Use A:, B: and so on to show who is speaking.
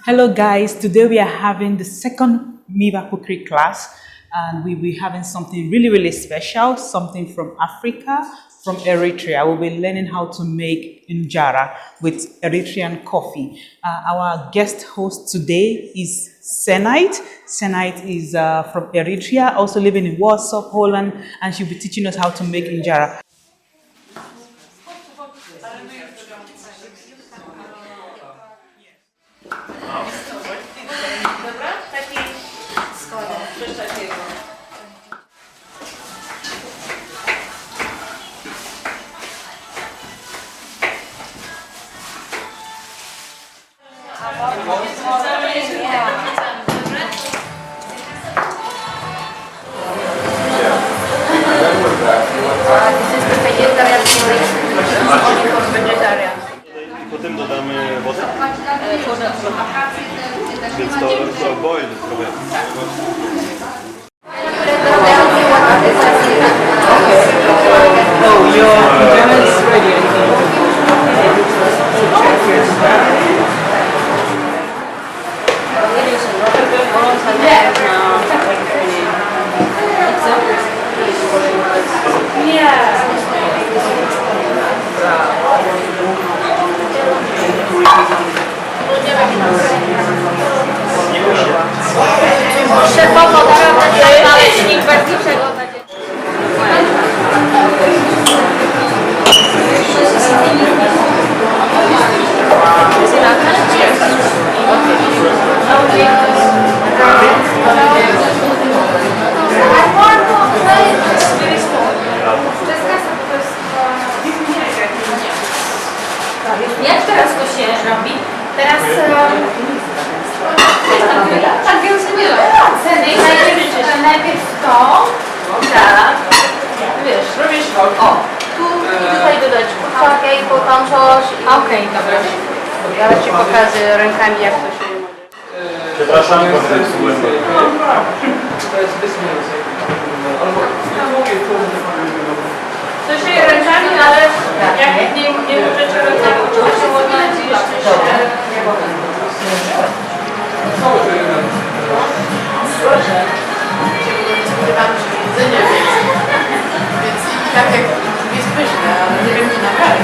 A: Hello guys, today we are having the second MIVA cookery class and we'll be having something really special, something from Africa, from Eritrea. We'll be learning how to make injera with Eritrean coffee. Our guest host today is Senite. Senite is from Eritrea, also living in Warsaw, Poland, and she'll be teaching us how to make injera.
B: Potem dodamy wodę. Więc to boil trochę.
A: Oh, your injera is ready.
C: Szefowo, teraz naleśnik bez niczego. Jak teraz to się robi? Teraz tak wiem sobie najpierw to, tak, wiesz, robisz o, tu i tutaj dodać kurczakę i potem coś. Okej, dobra. Zaraz ci pokażę rękami jak to się może.
B: Przepraszam, kontekstułem.
C: To się rękami, ale jak nie możecie rękami, to się można jeszcze
D: Więc tak jak jest pyszne, ale nie wiem czy na karę.